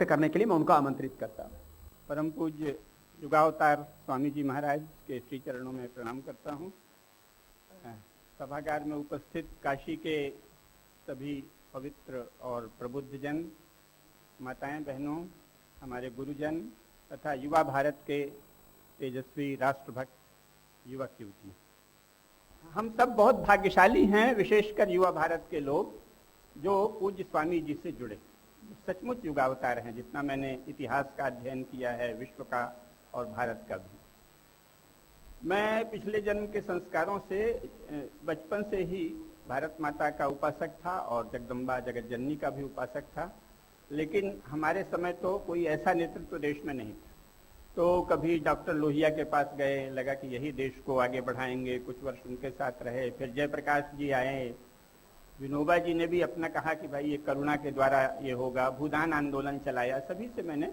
व्यक्त करने के लिए मैं उनको आमंत्रित करता हूँ। परम पूज्य युगावतार स्वामी जी महाराज के श्री चरणों में प्रणाम करता हूँ। सभागार में उपस्थित काशी के सभी पवित्र और प्रबुद्ध जन, माताएं बहनों, हमारे गुरुजन तथा युवा भारत के तेजस्वी राष्ट्रभक्त युवक युवती, हम सब बहुत भाग्यशाली हैं, विशेषकर युवा भारत के लोग जो पूज्य स्वामी जी से जुड़े, सचमुच युगावतार हैं। जितना मैंने इतिहास का अध्ययन किया है, विश्व का और भारत का भी, मैं पिछले जन्म के संस्कारों से बचपन से ही भारत माता का उपासक था और जगदम्बा जगत जननी का भी उपासक था। लेकिन हमारे समय तो कोई ऐसा नेतृत्व देश में नहीं था। तो कभी डॉक्टर लोहिया के पास गए, लगा कि यही देश को आगे बढ़ाएंगे, कुछ वर्ष उनके साथ रहे। फिर जयप्रकाश जी आए, विनोबा जी ने भी अपना कहा कि भाई ये करुणा के द्वारा ये होगा, भूदान आंदोलन चलाया। सभी से मैंने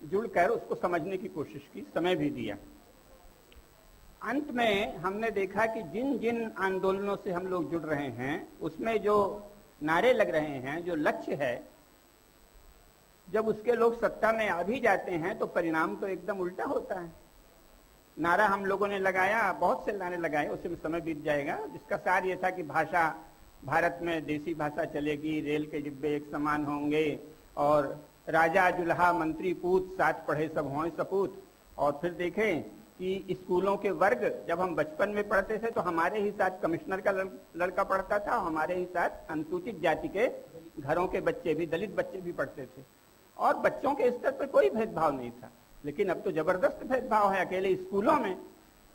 जुड़कर उसको समझने की कोशिश की, समय भी दिया। अंत में हमने देखा कि जिन जिन आंदोलनों से हम लोग जुड़ रहे हैं उसमें जो नारे लग रहे हैं, जो लक्ष्य है, जब उसके लोग सत्ता में आ भी जाते हैं तो परिणाम तो एकदम उल्टा होता है। नारा हम लोगों ने लगाया, बहुत से नारे लगाए, उसी में समय बीत जाएगा, जिसका सार ये था कि भाषा भारत में देसी भाषा चलेगी, रेल के डिब्बे एक समान होंगे और राजा जुल्हा मंत्री पूत साथ पढ़े सब हों सपूत। और फिर देखें कि स्कूलों के वर्ग, जब हम बचपन में पढ़ते थे तो हमारे ही साथ कमिश्नर का लड़का पढ़ता था, हमारे ही साथ अनुसूचित जाति के घरों के बच्चे भी, दलित बच्चे भी पढ़ते थे और बच्चों के स्तर पर कोई भेदभाव नहीं था। लेकिन अब तो जबरदस्त भेदभाव है अकेले स्कूलों में।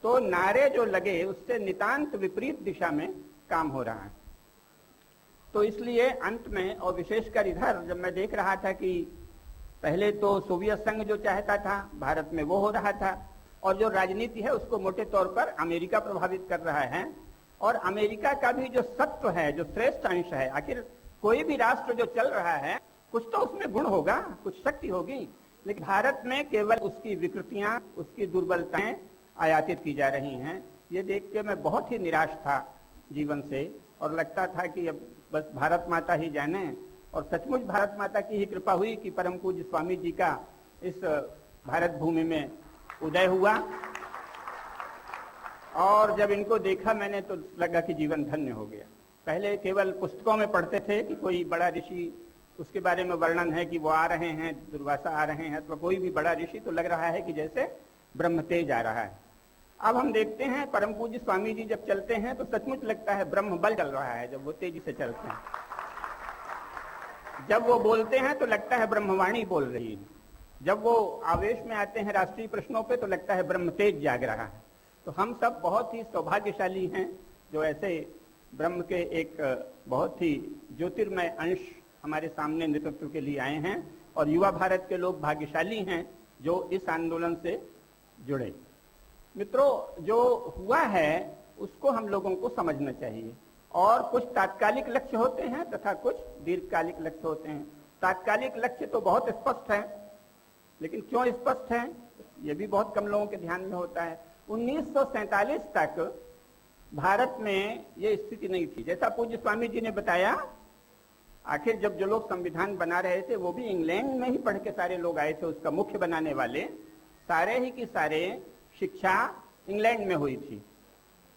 तो नारे जो लगे उससे नितांत विपरीत दिशा में काम हो रहा है। तो इसलिए अंत में, और विशेषकर इधर जब मैं देख रहा था कि पहले तो सोवियत संघ जो चाहता था भारत में वो हो रहा था, और जो राजनीति है उसको मोटे तौर पर अमेरिका प्रभावित कर रहा है। और अमेरिका का भी जो सत्व है, जो श्रेष्ठ अंश है, आखिर कोई भी राष्ट्र जो चल रहा है कुछ तो उसमें गुण होगा, कुछ शक्ति होगी। लेकिन भारत में केवल उसकी विकृतियां, उसकी दुर्बलताएं आयातित की जा रही हैं। ये देख के मैं बहुत ही निराश था जीवन से और लगता था कि अब बस भारत माता ही जाने। और सचमुच भारत माता की ही कृपा हुई कि परम पूज्य स्वामी जी का इस भारत भूमि में उदय हुआ। और जब इनको देखा मैंने तो लगा कि जीवन धन्य हो गया। पहले केवल पुस्तकों में पढ़ते थे कि कोई बड़ा ऋषि, उसके बारे में वर्णन है कि वो आ रहे हैं, दुर्वासा आ रहे हैं, तो कोई भी बड़ा ऋषि, तो लग रहा है कि जैसे ब्रह्म तेज आ रहा है। अब हम देखते हैं परम पूज्य स्वामी जी जब चलते हैं तो सचमुच लगता है ब्रह्म बल चल रहा है। जब वो तेजी से चलते हैं, जब वो बोलते हैं तो लगता है ब्रह्मवाणी बोल रही है। जब वो आवेश में आते हैं राष्ट्रीय प्रश्नों पे तो लगता है ब्रह्म तेज जाग रहा है। तो हम सब बहुत ही सौभाग्यशाली हैं जो ऐसे ब्रह्म के एक बहुत ही ज्योतिर्मय अंश हमारे सामने नेतृत्व के लिए आए हैं। और युवा भारत के लोग भाग्यशाली हैं जो इस आंदोलन से जुड़े। मित्रों, जो हुआ है उसको हम लोगों को समझना चाहिए। और कुछ तात्कालिक लक्ष्य होते हैं तथा कुछ दीर्घकालिक लक्ष्य होते हैं। तात्कालिक लक्ष्य तो बहुत स्पष्ट है, लेकिन क्यों स्पष्ट है ये भी बहुत कम लोगों के ध्यान में होता है। 1947 तक भारत में ये स्थिति नहीं थी। जैसा पूज्य स्वामी जी ने बताया, आखिर जब जो लोग संविधान बना रहे थे वो भी इंग्लैंड में ही पढ़ के सारे लोग आए थे। उसका मुख्य बनाने वाले सारे ही की सारे शिक्षा इंग्लैंड में हुई थी।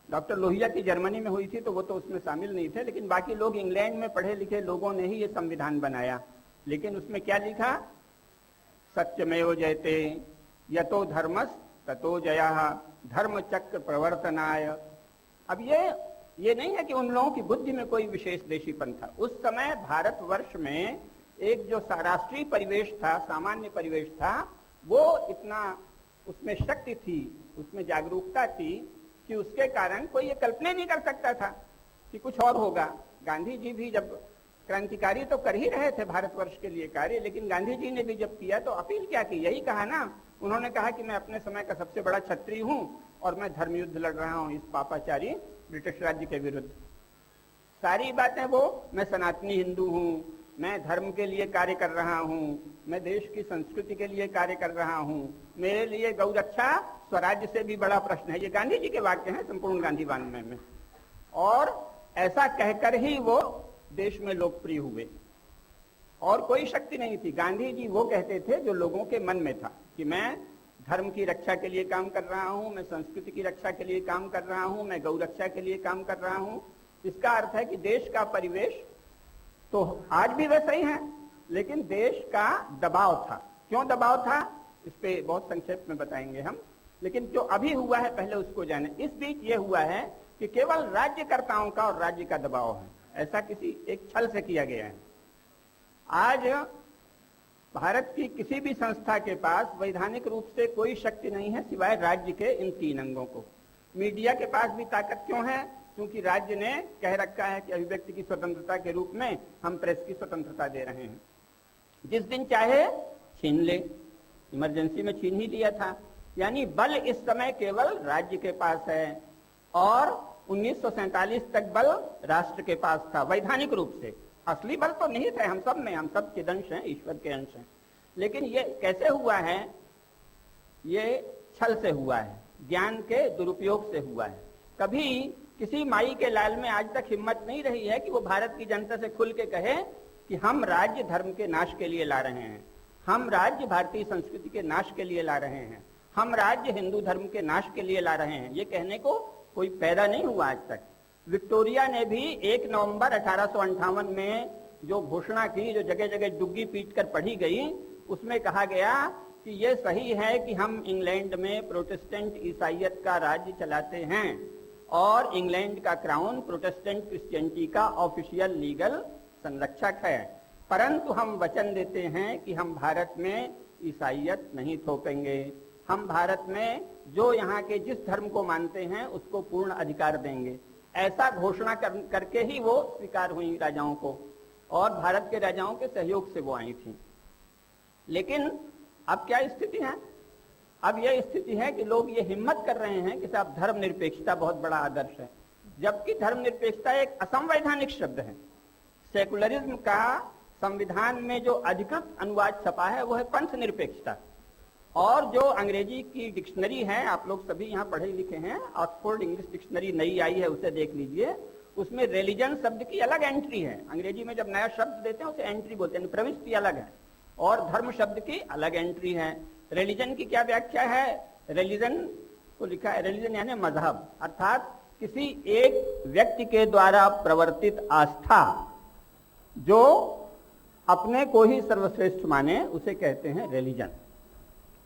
डॉक्टर लोहिया की जर्मनी में हुई थी तो वो तो उसमें शामिल नहीं थे, लेकिन बाकी लोग इंग्लैंड में पढ़े लिखे लोगों ने ही ये संविधान बनाया। लेकिन उसमें क्या लिखा? सत्यमेव जयते यतो धर्मस् ततो जयः धर्म चक्र प्रवर्तनाय। अब ये नहीं है कि उन लोगों की बुद्धि में कोई विशेष देशीपन था। उस समय भारतवर्ष में एक जो राष्ट्रीय परिवेश था, सामान्य परिवेश था, वो इतना उसमें शक्ति थी, उसमें जागरूकता थी कि उसके कारण कोई ये कल्पना नहीं कर सकता था कि कुछ और होगा। गांधी जी भी जब क्रांतिकारी तो कर ही रहे थे भारतवर्ष के लिए कार्य, लेकिन गांधी जी ने भी जब किया तो अपील क्या की? यही कहा ना, उन्होंने कहा कि मैं अपने समय का सबसे बड़ा क्षत्रिय हूं और मैं धर्म युद्ध लड़ रहा हूं इस पापाचारी ब्रिटिश राज्य के विरुद्ध। सारी बातें वो, मैं सनातनी हिंदू हूं, मैं धर्म के लिए कार्य कर रहा हूं, मैं देश की संस्कृति के लिए कार्य कर रहा हूं, मेरे लिए गौ रक्षा स्वराज्य से भी बड़ा प्रश्न है। ये गांधी जी के वाक्य हैं संपूर्ण गांधी वाङ्मय में। और ऐसा कहकर ही वो देश में लोकप्रिय हुए। और कोई शक्ति नहीं थी। गांधी जी वो कहते थे जो लोगों के मन में था कि मैं धर्म की रक्षा के लिए काम कर रहा हूं, मैं संस्कृति की रक्षा के लिए काम कर रहा हूं, मैं गौ रक्षा के लिए काम कर रहा हूं। इसका अर्थ है कि देश का परिवेश तो आज भी वैसा ही है, लेकिन देश का दबाव था। क्यों दबाव था इस पे बहुत संक्षेप में बताएंगे हम, लेकिन जो अभी हुआ है पहले उसको जाने। इस बीच ये हुआ है कि केवल राज्यकर्ताओं का और राज्य का दबाव है, ऐसा किसी एक छल से किया गया है। आज भारत की किसी भी संस्था के पास वैधानिक रूप से कोई शक्ति नहीं है सिवाय राज्य के इन 3 अंगों को। मीडिया के पास भी ताकत क्यों है? क्योंकि राज्य ने कह रखा है कि अभिव्यक्ति की स्वतंत्रता के रूप में हम प्रेस की स्वतंत्रता दे रहे हैं, जिस दिन चाहे छीन ले। इमरजेंसी में छीन ही लिया था। यानी बल इस समय केवल राज्य के पास है और 1947 तक बल राष्ट्र के पास था वैधानिक रूप से। असली बल तो नहीं थे हम सब में, हम सब के अंश हैं, ईश्वर के अंश हैं। लेकिन ये कैसे हुआ है? ये छल से हुआ है, ज्ञान के दुरुपयोग से हुआ है। कभी किसी माई के लाल में आज तक हिम्मत नहीं रही है कि वो भारत की जनता से खुल के कहे कि हम राज्य धर्म के नाश के लिए ला रहे हैं, हम राज्य भारतीय संस्कृति के नाश के लिए ला रहे हैं, हम राज्य हिंदू धर्म के नाश के लिए ला रहे हैं। ये कहने को कोई पैदा नहीं हुआ आज तक। विक्टोरिया ने भी 1 नवंबर 1858 में जो घोषणा की, जो जगह जगह डुग्गी पीट कर पढ़ी गई, उसमें कहा गया कि ये सही है कि हम इंग्लैंड में प्रोटेस्टेंट ईसाइयत का राज्य चलाते हैं और इंग्लैंड का क्राउन प्रोटेस्टेंट क्रिश्चियनिटी का ऑफिशियल लीगल संरक्षक है, परंतु हम वचन देते हैं कि हम भारत में ईसाइयत नहीं थोपेंगे, हम भारत में जो यहाँ के जिस धर्म को मानते हैं उसको पूर्ण अधिकार देंगे। ऐसा घोषणा करके ही वो स्वीकार हुई राजाओं को, और भारत के राजाओं के सहयोग से वो आई थी। लेकिन अब क्या स्थिति है? अब यह स्थिति है कि लोग ये हिम्मत कर रहे हैं कि साहब धर्मनिरपेक्षता बहुत बड़ा आदर्श है, जबकि धर्मनिरपेक्षता एक असंवैधानिक शब्द है। सेकुलरिज्म का संविधान में जो अधिकृत अनुवाद छपा है वो है पंथ निरपेक्षता, और जो अंग्रेजी की डिक्शनरी है, आप लोग सभी यहाँ पढ़े लिखे हैं, ऑक्सफोर्ड इंग्लिश डिक्शनरी नई आई है, उसे देख लीजिए। उसमें रिलीजन शब्द की अलग एंट्री है। अंग्रेजी में जब नया शब्द देते हैं उसे एंट्री बोलते हैं, प्रविष्टि अलग है, और धर्म शब्द की अलग एंट्री है। रिलीजन की क्या व्याख्या है? रिलीजन को लिखा है, रिलीजन यानी मजहब, अर्थात किसी एक व्यक्ति के द्वारा प्रवर्तित आस्था जो अपने को ही सर्वश्रेष्ठ माने, उसे कहते हैं रिलीजन।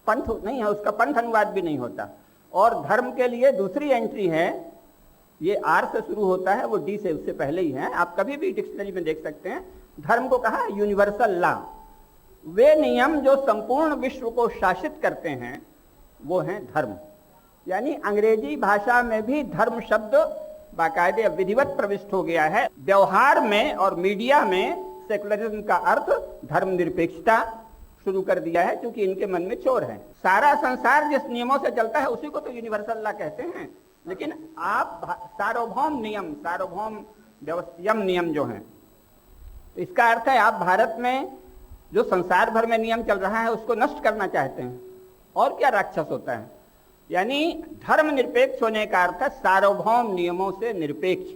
पंथ नहीं है, उसका पंथ अनुवाद भी नहीं होता। और धर्म के लिए दूसरी एंट्री है, ये आर से शुरू होता है, वो डी से उससे पहले ही है, आप कभी भी डिक्शनरी में देख सकते हैं। धर्म को कहा यूनिवर्सल लॉ, वे नियम जो संपूर्ण विश्व को शासित करते हैं वो हैं धर्म। यानी अंग्रेजी भाषा में भी धर्म शब्द बाकायदे विधिवत प्रविष्ट हो गया है। व्यवहार में और मीडिया में सेकुलरिज्म का अर्थ धर्मनिरपेक्षता शुरू कर दिया है, क्योंकि इनके मन में चोर है। सारा संसार जिस नियमों से चलता है उसी को तो यूनिवर्सल लॉ कहते हैं। लेकिन आप सार्वभौम नियम, सार्वभौम यम नियम जो हैं, इसका अर्थ है आप भारत में जो संसार भर में नियम चल रहा है उसको नष्ट करना चाहते हैं। और क्या राक्षस होता है? यानी धर्मनिरपेक्ष होने का अर्थ है सार्वभौम नियमों से निरपेक्ष।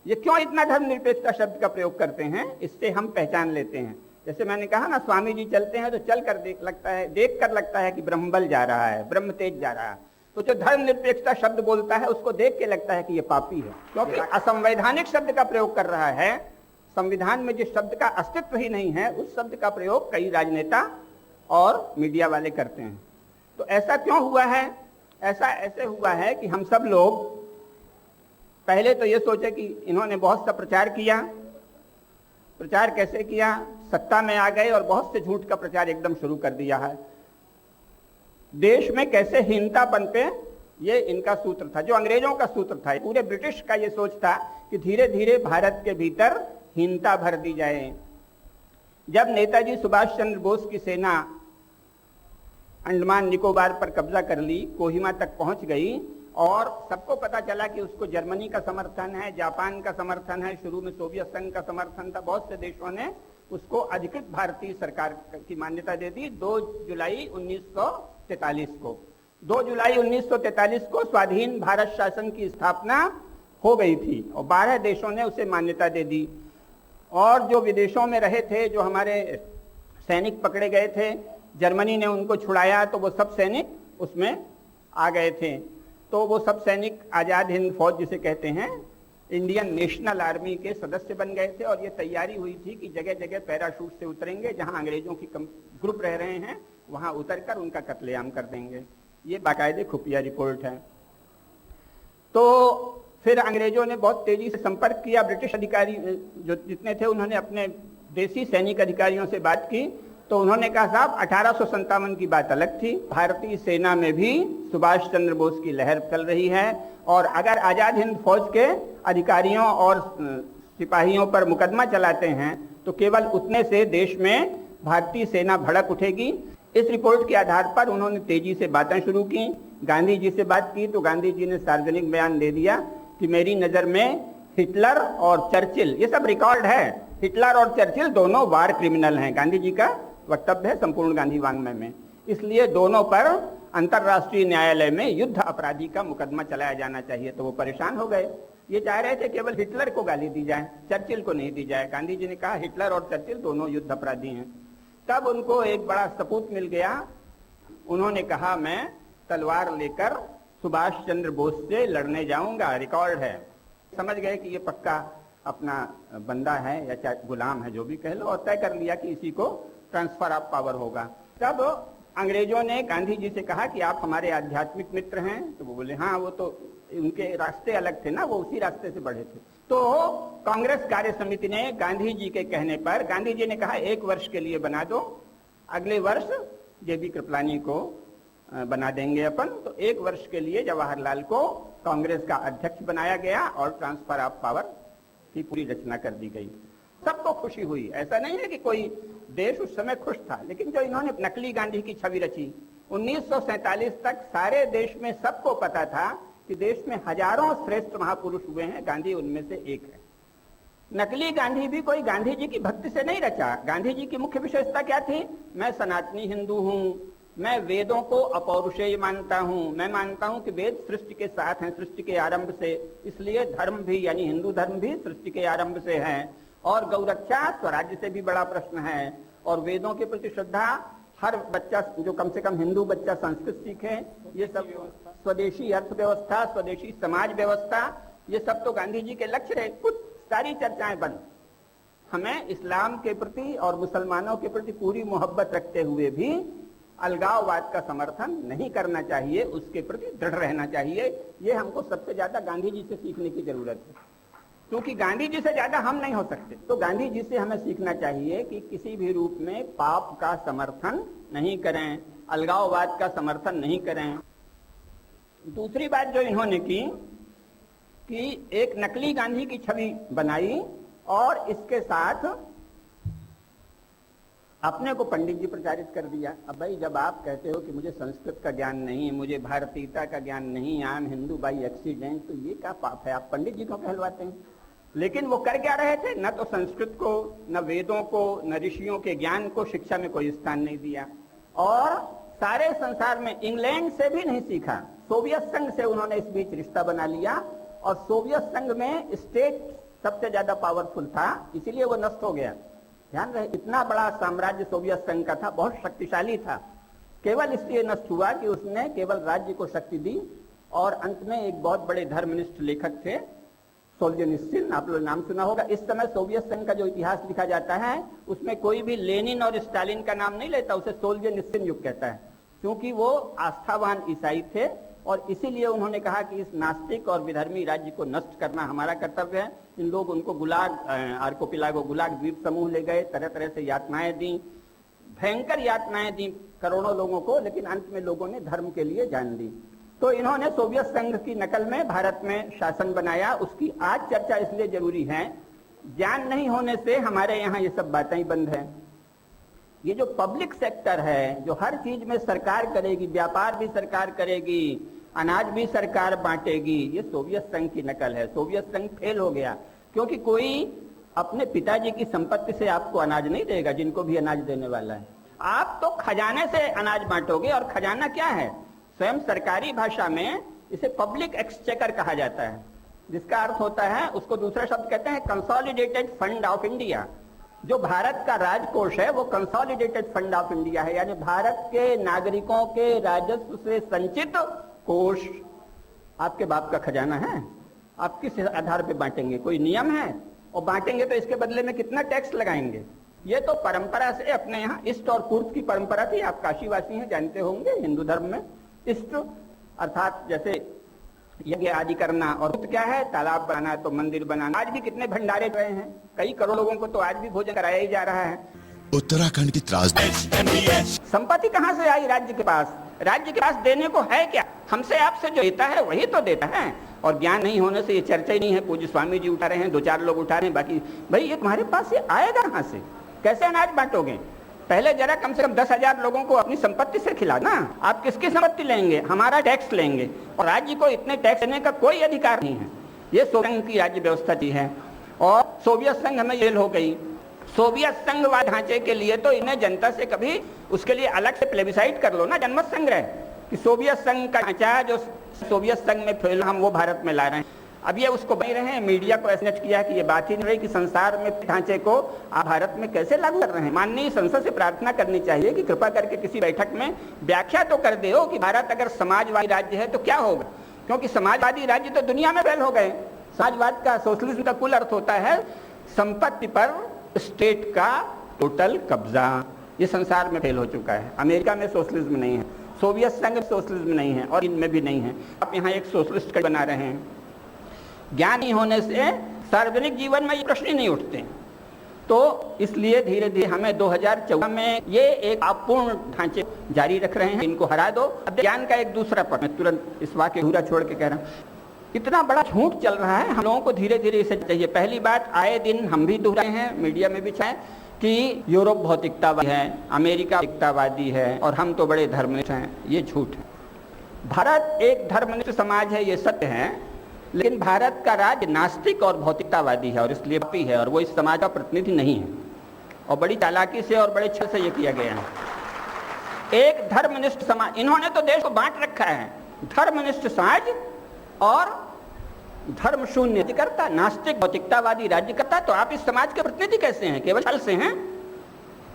ये क्यों इतना धर्मनिरपेक्षता शब्द का प्रयोग करते हैं, इससे हम पहचान लेते हैं। जैसे मैंने कहा ना, स्वामी जी चलते हैं तो चल कर देख कर लगता है कि ब्रह्मबल जा रहा है, ब्रह्म तेज जा रहा है। तो जो धर्मनिरपेक्षता शब्द बोलता है उसको देख के लगता है कि ये पापी है, क्योंकि असंवैधानिक शब्द का प्रयोग कर रहा है। संविधान में जिस शब्द का अस्तित्व ही नहीं है उस शब्द का प्रयोग कई राजनेता और मीडिया वाले करते हैं। तो ऐसा क्यों हुआ है? ऐसा ऐसे हुआ है कि हम सब लोग पहले तो ये सोचे कि इन्होंने बहुत सा प्रचार किया। प्रचार कैसे किया? सत्ता में आ गए और बहुत से झूठ का प्रचार एकदम शुरू कर दिया है। देश में कैसे हीनता पनपे, ये इनका सूत्र था, जो अंग्रेजों का सूत्र था। पूरे ब्रिटिश का ये सोच था कि धीरे धीरे भारत के भीतर हीनता भर दी जाए। जब नेताजी सुभाष चंद्र बोस की सेना अंडमान निकोबार पर कब्जा कर ली, कोहिमा तक पहुंच गई, और सबको पता चला कि उसको जर्मनी का समर्थन है, जापान का समर्थन है, शुरू में सोवियत संघ का समर्थन था, बहुत से देशों ने उसको अधिकृत भारतीय सरकार की मान्यता दे दी। 2 जुलाई 1943 को 2 जुलाई 1943 को स्वाधीन भारत शासन की स्थापना हो गई थी और 12 देशों ने उसे मान्यता दे दी। और जो विदेशों में रहे थे, जो हमारे सैनिक पकड़े गए थे, जर्मनी ने उनको छुड़ाया तो वो सब सैनिक उसमें आ गए थे। तो वो सब सैनिक आज़ाद हिंद फौज जिसे कहते हैं, इंडियन नेशनल आर्मी के सदस्य बन गए थे। और ये तैयारी हुई थी कि जगह जगह पैराशूट से उतरेंगे, जहां अंग्रेजों की ग्रुप रह रहे हैं वहां उतरकर उनका कत्लेआम कर देंगे। ये बाकायदे खुफिया रिपोर्ट है। तो फिर अंग्रेजों ने बहुत तेजी से संपर्क किया। ब्रिटिश अधिकारी जो जितने थे उन्होंने अपने देसी सैनिक अधिकारियों से बात की, तो उन्होंने कहा साहब 1857 की बात अलग थी, भारतीय सेना में भी सुभाष चंद्र बोस की लहर चल रही है, और अगर आज़ाद हिंद फौज के अधिकारियों और सिपाहियों पर मुकदमा चलाते हैं तो केवल उतने से देश में भारतीय सेना भड़क उठेगी। इस रिपोर्ट के आधार पर उन्होंने तेजी से बातें शुरू की। गांधी जी से बात की तो गांधी जी ने सार्वजनिक बयान दे दिया कि मेरी नज़र में हिटलर और चर्चिल, ये सब रिकॉर्ड है, हिटलर और चर्चिल दोनों वार क्रिमिनल हैं। गांधी जी का वक्तव्य है संपूर्ण गांधी वांग्मय में। इसलिए दोनों पर अंतर्राष्ट्रीय न्यायालय में युद्ध अपराधी का मुकदमा चलाया जाना चाहिए। तो वो परेशान हो गए। ये चाह रहे थे केवल हिटलर को गाली दी जाए, चर्चिल को नहीं दी जाए। गांधी जी ने कहा हिटलर और चर्चिल दोनों युद्ध अपराधी हैं। तब उनको एक बड़ा सबूत मिल गया। उन्होंने कहा मैं तलवार लेकर सुभाष चंद्र बोस से लड़ने जाऊंगा, रिकॉर्ड है। समझ गए कि ये पक्का अपना बंदा है या चाहे गुलाम है, जो भी कह लो, और तय कर लिया कि इसी को ट्रांसफर ऑफ पावर होगा। तब अंग्रेजों ने गांधी जी से कहा कि आप हमारे आध्यात्मिक मित्र हैं। तो वो बोले हाँ, वो तो उनके रास्ते अलग थे ना, वो उसी रास्ते से बढ़े थे। तो कांग्रेस कार्य समिति ने गांधी जी के कहने पर, गांधी जी ने कहा 1 वर्ष के लिए बना दो, अगले वर्ष जेबी कृपलानी को बना देंगे अपन। तो 1 वर्ष के लिए जवाहरलाल को कांग्रेस का अध्यक्ष बनाया गया और ट्रांसफर ऑफ पावर की पूरी रचना कर दी गई। सबको खुशी हुई। ऐसा नहीं है कि कोई देश उस समय खुश था, लेकिन जो इन्होंने नकली गांधी की छवि रची, 1947 तक सारे देश में सबको पता था कि देश में हजारों श्रेष्ठ महापुरुष हुए हैं, गांधी उनमें से एक है। नकली गांधी भी कोई गांधी जी की भक्ति से नहीं रचा। गांधी जी की मुख्य विशेषता क्या थी? मैं सनातनी हिंदू हूँ, मैं वेदों को अपौरुषेय मानता हूँ, मैं मानता हूँ कि वेद सृष्टि के साथ हैं, सृष्टि के आरंभ से, इसलिए धर्म भी यानी हिंदू धर्म भी सृष्टि के आरंभ से है, और गौरक्षा स्वराज्य से भी बड़ा प्रश्न है, और वेदों के प्रति श्रद्धा हर बच्चा, जो कम से कम हिंदू बच्चा संस्कृत सीखे, ये सब स्वदेशी अर्थव्यवस्था, स्वदेशी समाज व्यवस्था, ये सब तो गांधी जी के लक्ष्य रहे। कुछ सारी चर्चाएं बंद। हमें इस्लाम के प्रति और मुसलमानों के प्रति पूरी मोहब्बत रखते हुए भी अलगाववाद का समर्थन नहीं करना चाहिए, उसके प्रति दृढ़ रहना चाहिए। ये हमको सबसे ज्यादा गांधी जी से सीखने की जरूरत है, क्योंकि गांधी जी से ज्यादा हम नहीं हो सकते। तो गांधी जी से हमें सीखना चाहिए कि किसी भी रूप में पाप का समर्थन नहीं करें, अलगाववाद का समर्थन नहीं करें। दूसरी बात जो इन्होंने की कि एक नकली गांधी की छवि बनाई और इसके साथ अपने को पंडित जी प्रचारित कर दिया। अब भाई जब आप कहते हो कि मुझे संस्कृत का ज्ञान नहीं, मुझे भारतीयता का ज्ञान नहीं, I am Hindu by accident, तो ये क्या पाप है? आप पंडित जी को कहलवाते हैं। लेकिन वो कर क्या रहे थे? न तो संस्कृत को, न वेदों को, न ऋषियों के ज्ञान को शिक्षा में कोई स्थान नहीं दिया, और सारे संसार में इंग्लैंड से भी नहीं सीखा। सोवियत संघ से उन्होंने इस बीच रिश्ता बना लिया, और सोवियत संघ में स्टेट सबसे ज्यादा पावरफुल था, इसीलिए वो नष्ट हो गया। ध्यान रहे, इतना बड़ा साम्राज्य सोवियत संघ का था, बहुत शक्तिशाली था, केवल इसलिए नष्ट हुआ कि उसने केवल राज्य को शक्ति दी। और अंत में एक बहुत बड़े धर्मनिष्ठ लेखक थे सोल्जेनित्सिन, आप लोग नाम सुना होगा। इस समय सोवियत संघ का जो इतिहास लिखा जाता है उसमें कोई भी लेनिन और स्टालिन का नाम नहीं लेता, उसे सोल्जेनित्सिन युग कहता है, क्योंकि वो आस्थावान ईसाई थे। और इसीलिए उन्होंने कहा कि इस नास्तिक और विधर्मी राज्य को नष्ट करना हमारा कर्तव्य है। इन लोग उनको गुलाग, आर्कोपिलागो गुलाग द्वीप समूह ले गए, तरह तरह से यातनाएं दी, भयंकर यातनाएं दी करोड़ों लोगों को, लेकिन अंत में लोगों ने धर्म के लिए जान दी। तो इन्होंने सोवियत संघ की नकल में भारत में शासन बनाया। उसकी आज चर्चा इसलिए जरूरी है, ज्ञान नहीं होने से हमारे यहाँ ये सब बातें ही बंद है। ये जो पब्लिक सेक्टर है, जो हर चीज में सरकार करेगी, व्यापार भी सरकार करेगी, अनाज भी सरकार बांटेगी, ये सोवियत संघ की नकल है। सोवियत संघ फेल हो गया, क्योंकि कोई अपने पिताजी की संपत्ति से आपको अनाज नहीं देगा, जिनको भी अनाज देने वाला है। आप तो खजाने से अनाज बांटोगे, और खजाना क्या है? स्वयं सरकारी भाषा में इसे पब्लिक एक्सचेकर कहा जाता है। जिसका अर्थ होता है, उसको दूसरा शब्द कहते हैं कंसोलिडेटेड फंड ऑफ इंडिया। जो भारत का राजकोष है वो कंसोलिडेटेड फंड ऑफ इंडिया है, यानी भारत के नागरिकों के राजस्व से संचित कोष। आपके बाप का खजाना है, आप किस आधार पे बांटेंगे? कोई नियम है? और बांटेंगे तो इसके बदले में कितना टैक्स लगाएंगे? ये तो परंपरा से अपने यहाँ इष्ट और पूर्व की परंपरा थी। आप काशीवासी हैं, जानते होंगे हिंदू धर्म में इष्ट अर्थात जैसे यज्ञ आदि करना, और पुत क्या है? तालाब बनाना, तो मंदिर बनाना। आज भी कितने भंडारे रहे हैं, कई करोड़ लोगों को तो आज भी भोजन कराया ही जा रहा है। उत्तराखंड की त्रासदी। संपत्ति कहाँ से आई राज्य के पास? राज्य के पास देने को है क्या? हमसे आपसे जो देता है वही तो देता है। और ज्ञान नहीं होने से ये चर्चा ही नहीं है। पूज्य स्वामी जी उठा रहे हैं, 2-4 लोग उठा रहे हैं, बाकी भाई ये तुम्हारे पास ये आएगा कहाँ से? कैसे अनाज बांटोगे? पहले जरा कम से कम 10,000 लोगों को अपनी संपत्ति से खिला ना। आप किसकी संपत्ति लेंगे? हमारा टैक्स लेंगे, और राज्य को इतने टैक्स देने का कोई अधिकार नहीं है। ये सोवियत संघ की राज्य व्यवस्था थी है, और सोवियत संघ हमें जेल हो गई। सोवियत संघवाद ढांचे के लिए तो इन्हें जनता से कभी उसके लिए अलग से प्लेबिसाइट कर लो ना, जनमत संग्रह, कि सोवियत संघ का ढांचा जो सोवियत संघ में फैला हम वो भारत में ला रहे हैं। अब ये उसको बनी रहे हैं, मीडिया को एसनेट किया कि ये बात ही नहीं रही कि संसार में ढांचे को आप भारत में कैसे लागू कर रहे हैं। माननीय संसद से प्रार्थना करनी चाहिए कि कृपा करके किसी बैठक में व्याख्या तो कर दे हो कि भारत अगर समाजवादी राज्य है तो क्या होगा, क्योंकि समाजवादी राज्य तो दुनिया में फैल हो गए। समाजवाद का, सोशलिज्म का कुल अर्थ होता है संपत्ति पर स्टेट का टोटल कब्जा। ये संसार में फेल हो चुका है। अमेरिका में सोशलिज्म नहीं है, सोवियत संघ में सोशलिज्म नहीं है, और इनमें भी नहीं है। आप यहाँ एक सोशलिस्ट बना रहे हैं। ज्ञान नहीं होने से सार्वजनिक जीवन में ये प्रश्न ही नहीं उठते। तो इसलिए धीरे धीरे हमें 2014 में ये एक अपूर्ण ढांचे जारी रख रहे हैं, इनको हरा दो। अब ज्ञान का एक दूसरा पक्ष, मैं तुरंत इस वाक्य पूरा छोड़ के कह रहा हूँ, इतना बड़ा झूठ चल रहा है, हम लोगों को धीरे धीरे इसे चाहिए। पहली बात, आए दिन हम भी दोहराए हैं, मीडिया में भी चाहे कि यूरोप भौतिकतावादी है, अमेरिका भौतिकतावादी है, और हम तो बड़े धर्मनिष्ठ हैं। ये झूठ है। भारत एक धर्मनिष्ठ समाज है, ये सत्य है, लेकिन भारत का राज्य नास्तिक और भौतिकतावादी है, और इसलिए पापी है, और वो इस समाज का प्रतिनिधि नहीं है। और बड़ी चालाकी से और बड़े छल से ये किया गया है। एक धर्मनिष्ठ समाज, इन्होंने तो देश को बांट रखा है, धर्मनिष्ठ समाज और धर्म शून्य राज्यकर्ता, नास्तिक भौतिकतावादी राज्यकर्ता। तो आप इस समाज के प्रतिनिधि कैसे हैं? केवल छल से हैं।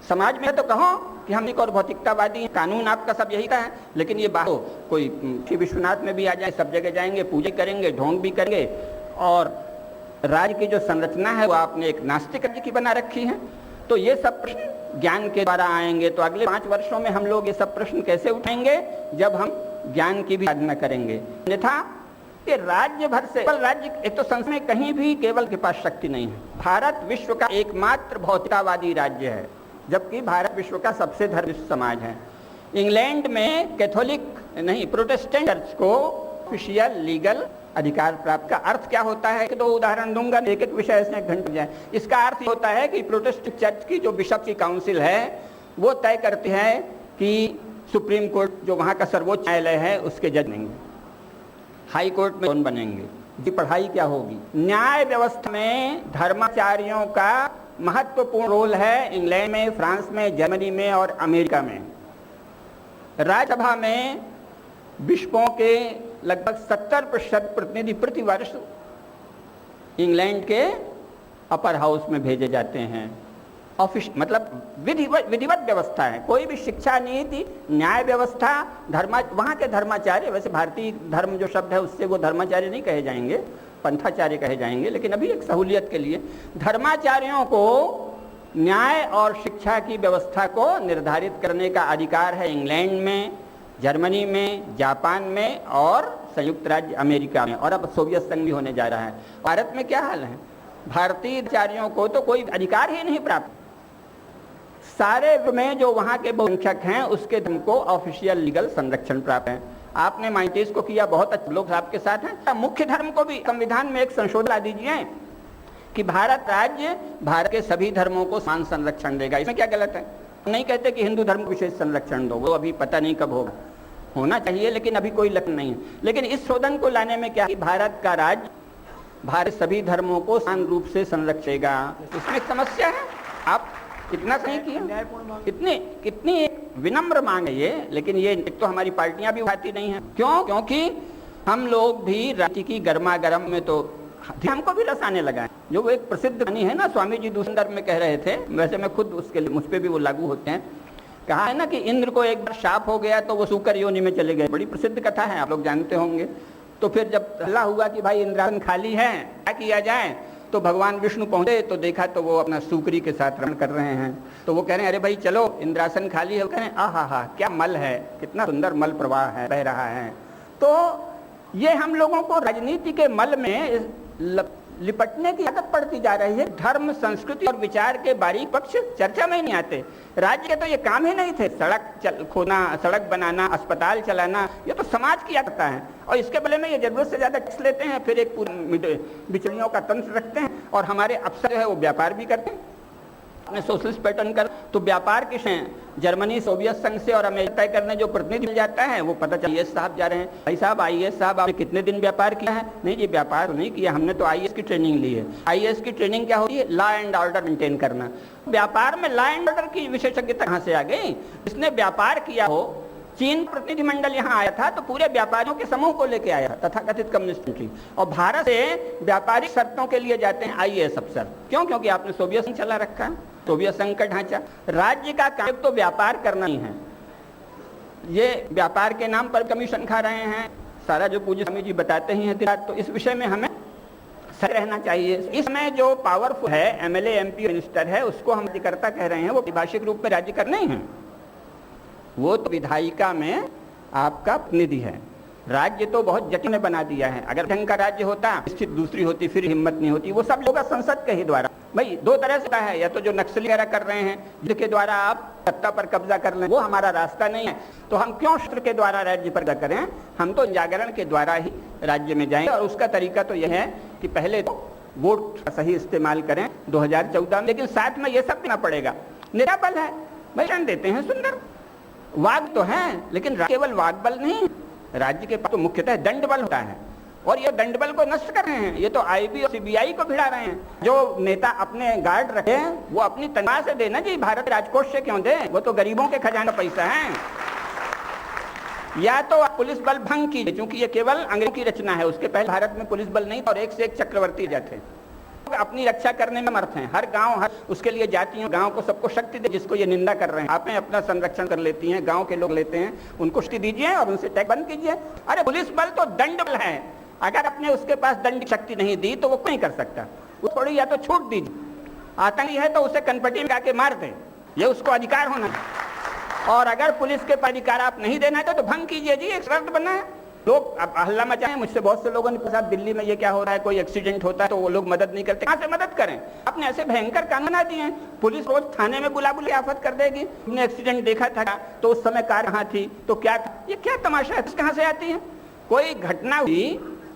समाज में तो कहो कि हम एक और भौतिकतावादी हैं, कानून आपका सब यही का है, लेकिन ये बात कोई श्री विश्वनाथ में भी आ जाए, सब जगह जाएंगे, पूजा करेंगे, ढोंग भी करेंगे, और राज्य की जो संरचना है वो आपने एक नास्तिक राज्य की बना रखी है। तो ये सब प्रश्न ज्ञान के द्वारा आएंगे। तो अगले 5 वर्षों में हम लोग ये सब प्रश्न कैसे उठाएंगे? जब हम ज्ञान की भी साधना करेंगे। अन्यथा कि राज्य भर से केवल राज्य, एक तो संसार में कहीं भी केवल के पास शक्ति नहीं है। भारत विश्व का एकमात्र भौतिकतावादी राज्य है, जबकि भारत विश्व का सबसे धर्मनिष्ठ समाज है। इंग्लैंड में कैथोलिक नहीं, प्रोटेस्टेंट चर्च को ऑफिशियल लीगल अधिकार प्राप्त। का अर्थ क्या होता है? कि 2 उदाहरण दूंगा, एक एक विषय इसमें 1 घंटे जाए। इसका अर्थ होता है कि प्रोटेस्टेंट चर्च की जो बिशप की काउंसिल है वो तय करती है कि सुप्रीम कोर्ट जो वहाँ का सर्वोच्च न्यायालय है उसके जज बनेंगे, हाई कोर्ट में कौन बनेंगे, की पढ़ाई क्या होगी। न्याय व्यवस्था में धर्माचार्यों का महत्वपूर्ण रोल है। इंग्लैंड में, फ्रांस में, जर्मनी में और अमेरिका में। राज्यसभा में बिशपों के लगभग 70% प्रतिनिधि प्रति वर्ष इंग्लैंड के अपर हाउस में भेजे जाते हैं। ऑफिस मतलब विधिवत व्यवस्था है। कोई भी शिक्षा नीति, न्याय व्यवस्था, वहाँ के धर्माचार्य, वैसे भारतीय धर्म जो शब्द है उससे वो धर्माचार्य नहीं कहे जाएंगे, पंथाचार्य कहे जाएंगे, लेकिन अभी एक सहूलियत के लिए धर्माचार्यों को न्याय और शिक्षा की व्यवस्था को निर्धारित करने का अधिकार है। इंग्लैंड में, जर्मनी में, जापान में और संयुक्त राज्य अमेरिका में, और अब सोवियत संघ भी होने जा रहा है। भारत में क्या हाल है? भारतीय आचार्यों को तो कोई अधिकार ही नहीं प्राप्त। सारे में जो वहाँ के बहुसंख्यक हैं उसके धर्म को ऑफिशियल लीगल संरक्षण प्राप्त है। आपने माइनॉरिटीज को किया, बहुत अच्छे लोग आपके साथ हैं। मुख्य धर्म को भी संविधान में एक संशोधन ला दीजिए कि भारत राज्य भारत के सभी धर्मों को समान संरक्षण देगा। इसमें क्या गलत है? नहीं कहते कि हिंदू धर्म को विशेष संरक्षण दो, वो अभी पता नहीं कब होगा, होना चाहिए लेकिन अभी कोई लक्षण नहीं है। लेकिन इस शोधन को लाने में क्या, भारत का राज्य भारत सभी धर्मों को समान रूप से संरक्षेगा, इसमें समस्या है। आप इतना सही किया, कितनी एक विनम्र मांग है ये, लेकिन ये एक तो हमारी पार्टियां भी उठाती नहीं है। क्यों? क्योंकि हम लोग भी राजनीति की गर्मा गर्म में तो हमको भी रस आने लगा है। जो वो एक प्रसिद्ध कहानी है ना, स्वामी जी दूसरे संदर्भ में कह रहे थे, वैसे मैं खुद उसके मुझ पे भी वो लागू होते हैं। कहा है ना कि इंद्र को एक बार शाप हो गया तो वो सूकर योनि में चले गए। बड़ी प्रसिद्ध कथा है, आप लोग जानते होंगे। तो फिर जब हल्ला हुआ कि भाई इंद्रासन खाली है, क्या किया जाए, तो भगवान विष्णु पहुंचे तो देखा तो वो अपना सूकरी के साथ रमण कर रहे हैं। तो वो कह रहे हैं, अरे भाई चलो, इंद्रासन खाली है। वो कह रहे हैं, आहा क्या मल है, कितना सुंदर मल प्रवाह है, बह रहा है। तो ये हम लोगों को राजनीति के मल में लिपटने की आदत पड़ती जा रही है। धर्म, संस्कृति और विचार के बारीक पक्ष चर्चा में ही नहीं आते। राज्य के तो ये काम ही नहीं थे, सड़क खोना, सड़क बनाना, अस्पताल चलाना, ये तो समाज किया करता है। और इसके बदले में ये जरूरत से ज्यादा टैक्स लेते हैं, फिर एक बिचड़ियों का तंत्र रखते हैं, और हमारे अफसर जो है वो व्यापार भी करते हैं अपने सोशलिस्ट पैटर्न कर। तो व्यापार किस हैं, जर्मनी, सोवियत संघ से और अमेरिका तय करने जो प्रतिनिधि मिल जाता है, वो पता चलिए साहब जा रहे हैं, भाई साहब आईएएस साहब आपने कितने दिन व्यापार किया है? नहीं जी व्यापार नहीं किया, हमने तो आईएएस की ट्रेनिंग ली है। आईएएस की ट्रेनिंग क्या होती है? लॉ एंड ऑर्डर मेंटेन करना। व्यापार में लॉ एंड ऑर्डर की विशेषज्ञता कहाँ से आ गई? जिसने व्यापार किया हो, चीन प्रतिनिधिमंडल यहाँ आया था तो पूरे व्यापारियों के समूह को लेके आया, तथाकथित कम्युनिस्ट कंट्री। और भारत से व्यापारिक शर्तों के लिए जाते हैं आईएएस अफसर। क्यों? क्योंकि आपने सोवियत संघ चला रखा है, सोवियत संघ का ढांचा। राज्य का काम तो व्यापार करना ही है। ये व्यापार के नाम पर कमीशन खा रहे हैं, सारा जो पूज्य स्वामी जी बताते ही हैं। तो इस विषय में हमें सही रहना चाहिए। इसमें जो पावरफुल है, एमएलए, एमपी, मिनिस्टर है, उसको हम अधिकर्ता कह रहे हैं, वो भाषिक रूप में राज्य करना ही है। वो तो विधायिका में आपका प्रतिनिधि है। राज्य तो बहुत जटिल में बना दिया है। अगर ढंग का राज्य होता, स्थिति दूसरी होती, फिर हिम्मत नहीं होती। वो सब होगा संसद के ही द्वारा। भाई दो तरह से है, या तो जो नक्सली वगैरह कर रहे हैं जिसके द्वारा आप सत्ता पर कब्जा कर लें, वो हमारा रास्ता नहीं है। तो हम क्यों शस्त्र के द्वारा राज्य पर कब्जा करें? हम तो जागरण के द्वारा ही राज्य में जाएं। और उसका तरीका तो यह है कि पहले तो वोट का सही इस्तेमाल करें 2014 में, लेकिन साथ में ये सब देना पड़ेगा। नेता बल है, भाषण देते हैं सुंदर, वाग तो है, लेकिन केवल वाग बल नहीं, राज्य के पास तो मुख्यतः दंड बल होता है। और ये दंड बल को नष्ट कर रहे हैं। ये तो आईबी और सीबीआई को भिड़ा रहे हैं। जो नेता अपने गार्ड रखे हैं वो अपनी तनख्वाह से देना जी, भारत राजकोष से क्यों दे? वो तो गरीबों के खजाना पैसा है। या तो पुलिस बल भंग कीजिए, क्योंकि ये केवल अंग्रेजों की रचना है। उसके पहले भारत में पुलिस बल नहीं था और एक से एक चक्रवर्ती जाते हैं। अपनी रक्षा करने में मर्थ हैं। हर गांव, हर उसके लिए जातियों, गांव को सबको शक्ति दे। जिसको ये निंदा कर रहे हैं, आप अपना संरक्षण कर लेती हैं, गांव के लोग लेते हैं, उनको शक्ति दीजिए और उनसे टैक्स बंद कीजिए। अरे पुलिस बल तो दंड बल है। अगर आपने उसके पास दंड शक्ति नहीं दी तो वो नहीं कर सकता। वो थोड़ी या तो छूट दीजिए। आतंकी है तो उसे कनपटी में आके मार दे, ये उसको अधिकार होना है। और अगर पुलिस के पास अधिकार आप नहीं देना है तो भंग कीजिए जी, एक शर्त बना है। लोग अब हल्ला मचाए। मुझसे बहुत से लोगों ने पूछा दिल्ली में ये क्या हो रहा है, कोई एक्सीडेंट होता है तो वो लोग मदद नहीं करते। कहाँ से मदद करें? आपने ऐसे भयंकर कानून बना दिए हैं। पुलिस रोज थाने में बुला बुला आफत कर देगी। हमने एक्सीडेंट देखा था तो उस समय कार कहाँ थी, तो क्या था? ये क्या तमाशा है? कहाँ से आती है? कोई घटना हुई,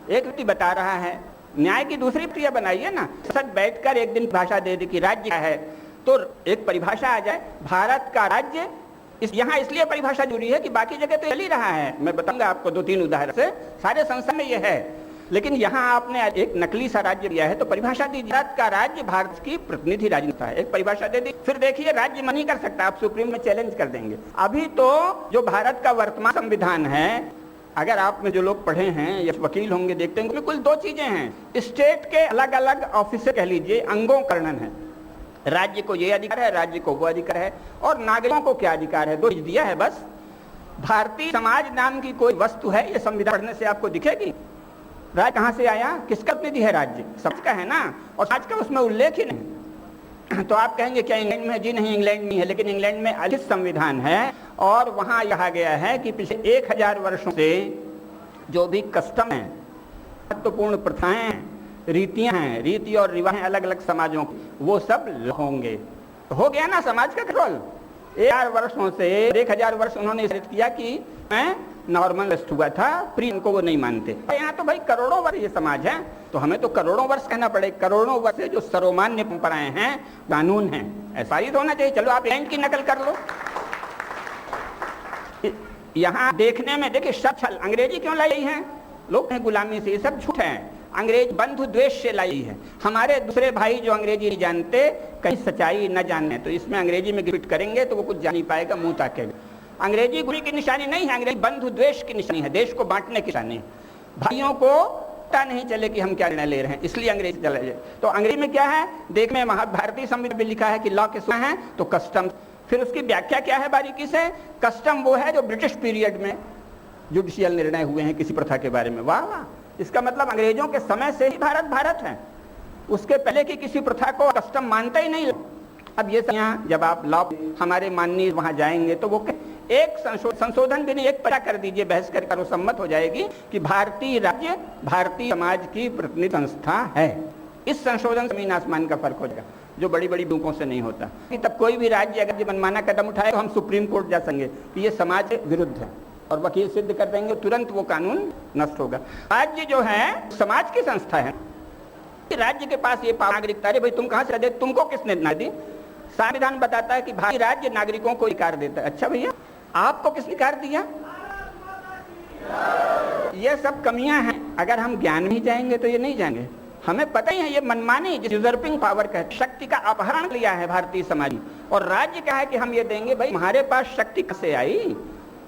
एक व्यक्ति बता रहा है, न्याय की दूसरी प्रक्रिया बनाइए ना। सच बैठकर एक दिन भाषा दे दी कि राज्य क्या है, तो एक परिभाषा आ जाए। भारत का राज्य यहाँ इसलिए परिभाषा जरूरी है कि बाकी जगह तो चल ही रहा है। मैं बताऊंगा आपको 2-3 उदाहरण से, सारे संसार में ये है। लेकिन यहाँ आपने एक नकली सा राज्य दिया है तो परिभाषा दीजिए। भारत का राज्य भारत की प्रतिनिधि राजनीति है, एक परिभाषा दे दी। फिर देखिए राज्य मन नहीं कर सकता, आप सुप्रीम में चैलेंज कर देंगे। अभी तो जो भारत का वर्तमान संविधान है, अगर आप में जो लोग पढ़े हैं या वकील होंगे देखते हैं, कुल 2 चीजें हैं। स्टेट के अलग अलग ऑफिसर कह लीजिए, अंगों का वर्णन है। राज्य को ये अधिकार है, राज्य को वो अधिकार है, और नागरिकों को क्या अधिकार है, 2 चीज दिया है बस। भारतीय समाज नाम की कोई वस्तु है, ये संविधान पढ़ने से आपको दिखेगी? राज्य कहाँ से आया, किसका प्रतिनिधि है? राज्य सबका है ना, और आज का उसमें उल्लेख ही नहीं। तो आप कहेंगे क्या इंग्लैंड में है? जी नहीं, इंग्लैंड में है, लेकिन इंग्लैंड में अधिक संविधान है और वहां कहा गया है कि पिछले 1000 वर्षों से जो भी कस्टम है, महत्वपूर्ण प्रथाएं, रीतियां हैं, रीति और रिवाज अलग अलग समाजों की, वो सब होंगे। तो हो गया ना समाज का कंट्रोल। 1000 वर्षों से 1000 वर्ष उन्होंने किया कि मैं नॉर्मल रेस्ट हुआ था, प्री इनको वो नहीं मानते। यहाँ तो भाई करोड़ों वर्ष ये समाज है, तो हमें तो करोड़ों वर्ष कहना पड़ेगा। करोड़ों वर्ष से जो सर्वमान्य परंपराएं हैं, कानून है, ऐसा ही होना चाहिए। चलो आप इंग्लैंड की नकल कर लो। यहाँ देखने में देखिए छल अंग्रेजी क्यों लाई है? लोग हैं गुलामी से, ये सब झूठ है। अंग्रेज बंधु द्वेष से लाई है। हमारे दूसरे भाई जो अंग्रेजी नहीं जानते, कहीं सच्चाई न जाने, तो इसमें अंग्रेजी में गिफ्ट करेंगे तो वो कुछ जान नहीं पाएगा, मुंह ताकेगा। अंग्रेजी गुरी की निशानी नहीं है, अंग्रेजी बंधु द्वेष की निशानी है, देश को बांटने की निशानी है। भाइयों को पता नहीं चले कि हम क्या निर्णय ले रहे हैं, इसलिए अंग्रेजी चला जाए। तो अंग्रेजी में क्या है, देख में भारतीय संविधान में लिखा है कि लॉ के है तो कस्टम, फिर उसकी व्याख्या क्या है बारीकी से, कस्टम वो है जो ब्रिटिश पीरियड में जुडिशियल निर्णय हुए हैं किसी प्रथा के बारे में। वाह वाह, इसका मतलब अंग्रेजों के समय से ही भारत भारत है, उसके पहले की किसी प्रथा को कस्टम मानता ही नहीं। अब ये यहाँ जब आप लॉ हमारे माननीय वहां जाएंगे तो वो एक संशोधन भी नहीं, एक पता कर दीजिए, बहस कर वो सम्मत हो जाएगी कि भारतीय राज्य भारतीय समाज की प्रतिनिधि संस्था है। इस संशोधन से जमीन आसमान का फर्क हो जाएगा, जो बड़ी बड़ी बुकों से नहीं होता। कि तब कोई भी राज्य अगर ये मनमाना कदम उठाए तो हम सुप्रीम कोर्ट जा सकेंगे कि ये समाज के विरुद्ध है, और वकील सिद्ध कर देंगे, तुरंत वो कानून नष्ट होगा। राज्य जो है समाज की संस्था है, राज्य के पास ये नागरिकता है। भाई तुम कहाँ से, तुमको किसने ना दी? संविधान बताता है कि भारतीय राज्य नागरिकों को अधिकार देता है। अच्छा भैया, आपको किसने अधिकार दिया? ये सब कमियां हैं, अगर हम ज्ञान में ही जाएंगे तो ये नहीं जाएंगे। हमें पता ही है ये मनमानी यूजर्पिंग पावर का शक्ति का अपहरण लिया है भारतीय समाज, और राज्य क्या है कि हम ये देंगे। भाई हमारे पास शक्ति कैसे आई?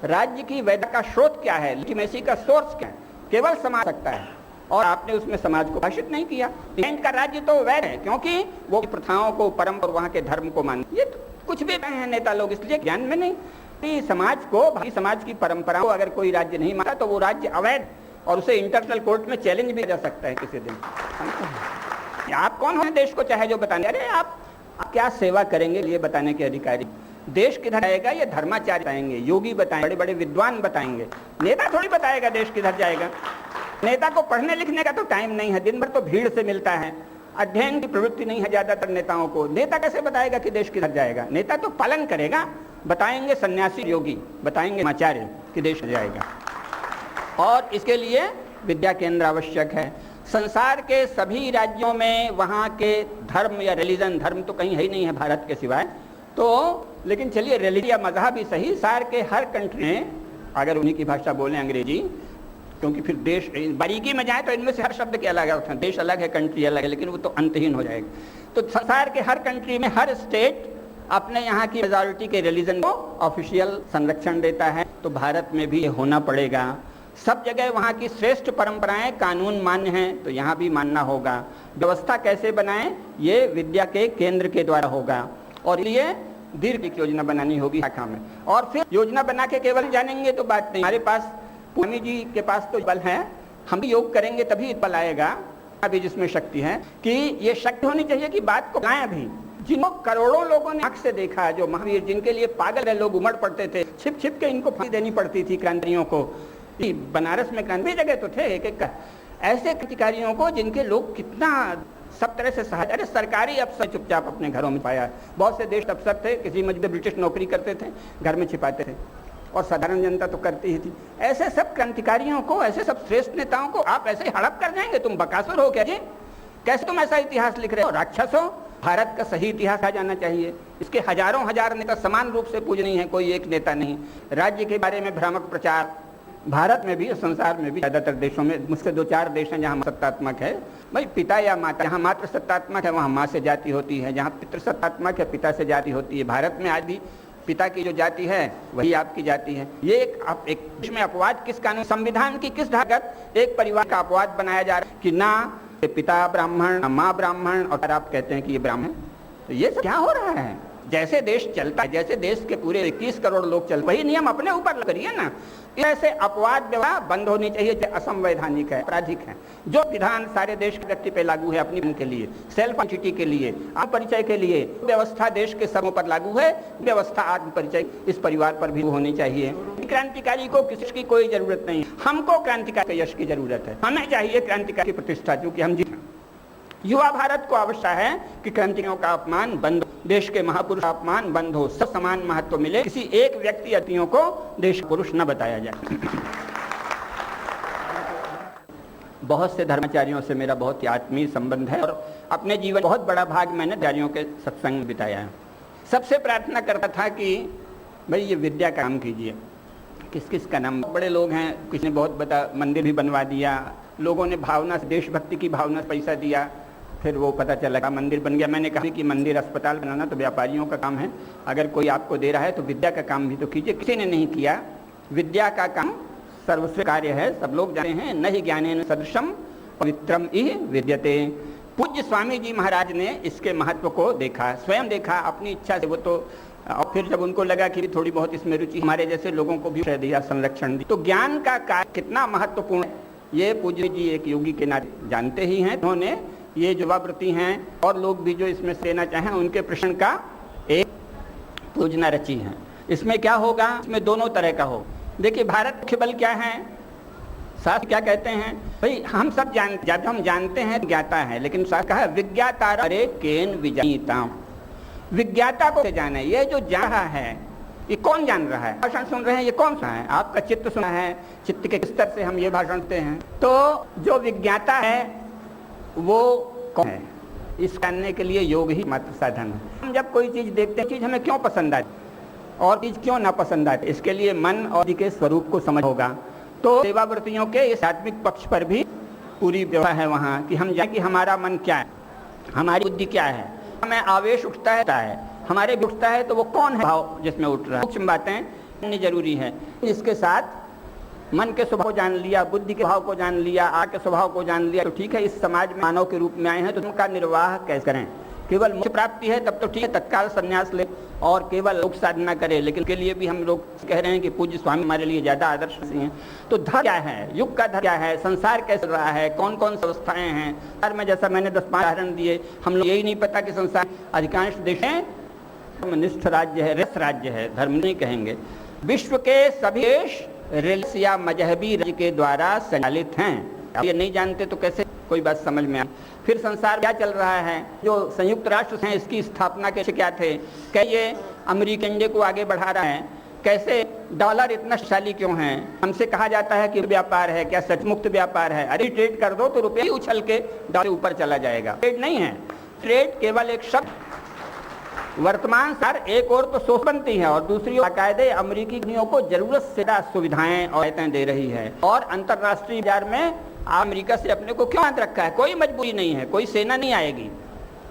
राज्य की वैधता का स्रोत क्या है, लेजिटिमेसी का सोर्स क्या है? केवल समाज सकता है, और आपने उसमें समाज को भाषित नहीं किया। इंग्लैंड का राज्य तो वैध है क्योंकि वो प्रथाओं को, परंपरा, वहां के धर्म को मान, ये तो कुछ भी कहे हैं नेता लोग, इसलिए ज्ञान में नहीं। समाज को, भारतीय समाज की परंपराओं को अगर कोई राज्य नहीं मानता तो वो राज्य अवैध, और उसे इंटरनेशनल कोर्ट में चैलेंज भी जा सकता है किसी दिन। आप कौन हैं देश को चाहे जो बताने? अरे आप क्या सेवा करेंगे ये बताने के अधिकारी। देश किधर जाएगा ये धर्माचार्य बताएंगे, योगी बताएंगे, बड़े बड़े विद्वान बताएंगे, नेता थोड़ी बताएगा देश किधर जाएगा। नेता को पढ़ने लिखने का तो टाइम नहीं है, दिन भर तो भीड़ से मिलता है, अध्ययन की प्रवृत्ति नहीं है ज्यादातर नेताओं को। नेता कैसे बताएगा कि देश किधर जाएगा? नेता तो पालन करेगा, बताएंगे सन्यासी योगी, बताएंगे आचार्य कि देश जाएगा। और इसके लिए विद्या केंद्र आवश्यक है। संसार के सभी राज्यों में वहाँ के धर्म या रिलीजन, धर्म तो कहीं है ही नहीं है भारत के सिवाय, तो लेकिन चलिए रिलीजन या मजहब ही सही, संसार के हर कंट्री में, अगर उन्हीं की भाषा बोलें अंग्रेजी, क्योंकि फिर देश बारीकी में जाए तो इनमें से हर शब्द के अलग होते हैं, देश अलग है, कंट्री अलग है, लेकिन वो तो अंतहीन हो जाएगा। तो संसार के हर कंट्री में हर स्टेट अपने यहाँ की मेजॉरिटी के रिलीजन को ऑफिशियल संरक्षण देता है, तो भारत में भी ये होना पड़ेगा। सब जगह वहाँ की श्रेष्ठ परंपराएं कानून मान्य हैं, तो यहाँ भी मानना होगा। व्यवस्था कैसे बनाएं, ये विद्या के केंद्र के द्वारा होगा, और इसलिए दीर्घ योजना बनानी होगी शाखा में। और फिर योजना बना के केवल जानेंगे तो बात नहीं। हमारे पास स्वामी जी के पास तो बल है, हम भी योग करेंगे तभी बल आएगा, अभी जिसमें शक्ति है कि ये शक्ति होनी चाहिए कि बात को लाएं। अभी जिनको करोड़ों लोगों ने आंख से देखा, जो महावीर जिनके लिए पागल लोग उमड़ पड़ते थे, छिप छिप के इनको फांसी देनी पड़ती थी क्रांतियों को। बनारस में क्रांति जगह तो थे एक एक ऐसे क्रांतिकारियों को जिनके लोग कितना सब तरह से सहायता। अरे सरकारी अफसर चुपचाप अपने घरों में पाया। बहुत से देश अफसर थे, किसी मजबूत ब्रिटिश नौकरी करते थे, घर में छिपाते थे, और साधारण जनता तो करती ही थी। ऐसे सब क्रांतिकारियों को, ऐसे सब श्रेष्ठ नेताओं को आप ऐसे हड़प कर जाएंगे? तुम बकासुर हो क्या जी? कैसे तुम ऐसा इतिहास लिख रहे हो? राक्षस हो? भारत का सही इतिहास आ जाना चाहिए। इसके हजारों हजार नेता समान रूप से पूजनीय है, कोई एक नेता नहीं। राज्य के बारे में भ्रामक प्रचार भारत में भी, संसार में भी, ज्यादातर देशों में, मुझसे 2-4 देश हैं जहाँ सत्तात्मक है। भाई पिता या माता, जहाँ मात्र सत्तात्मक है वहाँ माँ से जाति होती है, जहाँ पितृ सत्तात्मक है पिता से जाति होती है। भारत में आज भी पिता की जो जाति है वही आपकी जाति है। ये एक इसमें अपवाद किस कानून, संविधान की किस धागत एक परिवार का अपवाद बनाया जा रहा है कि ना पिता ब्राह्मण ना माँ ब्राह्मण, और आप कहते हैं कि ये ब्राह्मण। तो ये सब क्या हो रहा है? जैसे देश चलता है, जैसे देश के पूरे 21 करोड़ लोग चलते, वही नियम अपने ऊपर करिए ना। ऐसे अपवाद व्यवहार बंद होनी चाहिए जो असंवैधानिक है, आपराधिक है। जो विधान सारे देश के व्यक्ति पे लागू है, अपनी के लिए, सेल्फ आइडेंटिटी के लिए, आत्म परिचय के लिए, व्यवस्था देश के सबों पर लागू है, व्यवस्था आत्म परिचय इस परिवार पर भी होनी चाहिए। क्रांतिकारी को किसी की कोई जरूरत नहीं, हमको क्रांतिकारी के यश की जरूरत है। हमें चाहिए क्रांतिकारी की प्रतिष्ठा, क्योंकि हम जीत। युवा भारत को आवश्यक है कि क्रांतिकारियों का अपमान बंद, देश के महापुरुष का अपमान बंद हो, सब समान महत्व मिले, किसी एक व्यक्ति अतियों को देश पुरुष न बताया जाए। बहुत से धर्माचार्यों से मेरा बहुत ही आत्मीय संबंध है, और अपने जीवन बहुत बड़ा भाग मैंने आचार्यों के सत्संग में बिताया है। सबसे प्रार्थना करता था कि भाई ये विद्या का काम कीजिए। किस किस का नाम, बड़े लोग हैं, किसी ने बहुत बड़ा मंदिर भी बनवा दिया, लोगों ने भावना से, देशभक्ति की भावना से पैसा दिया, फिर वो पता चला मंदिर बन गया। मैंने कहा कि मंदिर अस्पताल बनाना तो व्यापारियों का काम है, अगर कोई आपको दे रहा है तो विद्या का काम भी तो कीजिए। किसी ने नहीं किया। विद्या का काम सर्वश्रेष्ठ कार्य है, सब लोग जानते हैं। न ही ज्ञानेन सदृशम पवित्रम इह विद्यते। पूज्य स्वामी जी महाराज ने इसके महत्व को देखा, स्वयं देखा अपनी इच्छा से। वो तो और फिर जब उनको लगा कि थोड़ी बहुत इसमें रुचि, हमारे जैसे लोगों को भी दिया, संरक्षण दी। तो ज्ञान का कार्य कितना महत्वपूर्ण है ये पूज्य जी एक योगी के नाते जानते ही हैं। उन्होंने ये युवावृत्ति हैं और लोग भी जो इसमें लेना चाहें उनके प्रश्न का एक योजना रची है। इसमें क्या होगा, इसमें दोनों तरह का हो। देखिए भारत मुख्य बल क्या है, शास्त्र क्या कहते हैं भाई, हम सब जब हम जानते हैं ज्ञाता है, लेकिन शास्त्र कहा विज्ञाता अरे केन विजानीता, विज्ञाता को जाने। ये जो जान रहा है ये कौन जान रहा है, भाषण सुन रहे हैं ये कौन सा है, आपका चित्त सुना है, चित्त के स्तर से हम ये भाषण सुनते हैं। तो जो विज्ञाता है वो कौन है, इस जानने के लिए योग ही मात्र साधन है। हम जब कोई चीज देखते हैं, चीज हमें क्यों पसंद आती और चीज क्यों ना पसंद आती, इसके लिए मन और के स्वरूप को समझ होगा। तो सेवाव्रतियों के इस आत्मिक पक्ष पर भी पूरी व्यवस्था है वहाँ कि हम जाने कि हमारा मन क्या है, हमारी बुद्धि क्या है, हमें आवेश उठता है, हमारे भी उठता है तो वो कौन है भाव जिसमें उठ रहा है। सूक्ष्म बातें जाननी जरूरी है। इसके साथ मन के स्वभाव को जान लिया, बुद्धि के भाव को जान लिया, आग के स्वभाव को जान लिया तो ठीक है। इस समाज में मानव के रूप में आए हैं तो उनका निर्वाह कैसे करें। केवल मोक्ष प्राप्ति है तब तो ठीक है, तत्काल संन्यास ले और केवल योग साधना करे, लेकिन के लिए भी हम लोग कह रहे हैं कि पूज्य स्वामी हमारे लिए ज्यादा आदर्श हैं। तो धर्म क्या है, युग का धर्म क्या है, संसार कैसे रहा है, कौन कौन संस्थाएं हैं संसार में। जैसा मैंने 10-5 उदाहरण दिए, हम लोग यही नहीं पता कि संसार अधिकांश देश धर्मनिष्ठ राज्य है, रस राज्य है, धर्म नहीं कहेंगे। विश्व के सभी देश रिलिस या मजहबी राज्य के द्वारा संचालित हैं। ये नहीं जानते तो कैसे कोई बात समझ में आए। फिर संसार क्या चल रहा है, जो संयुक्त राष्ट्र हैं इसकी स्थापना कैसे क्या थे, क्या ये अमेरिकन इंडिया को आगे बढ़ा रहा है, कैसे डॉलर इतना शक्तिशाली क्यों है। हमसे कहा जाता है कि व्यापार है, क्या सच मुक्त व्यापार है, अरे ट्रेड कर दो तो रुपये उछल के डॉलर ऊपर चला जाएगा। ट्रेड नहीं है, ट्रेड केवल एक शब्द। वर्तमान सर एक और तो सोच बनती है और दूसरी ओर बाकायदे अमेरिकी कंपनियों को जरूरत से ज्यादा सुविधाएं और दे रही है। और अंतर्राष्ट्रीय बाजार में अमेरिका से अपने को क्यों हाथ रखा है, कोई मजबूरी नहीं है, कोई सेना नहीं आएगी।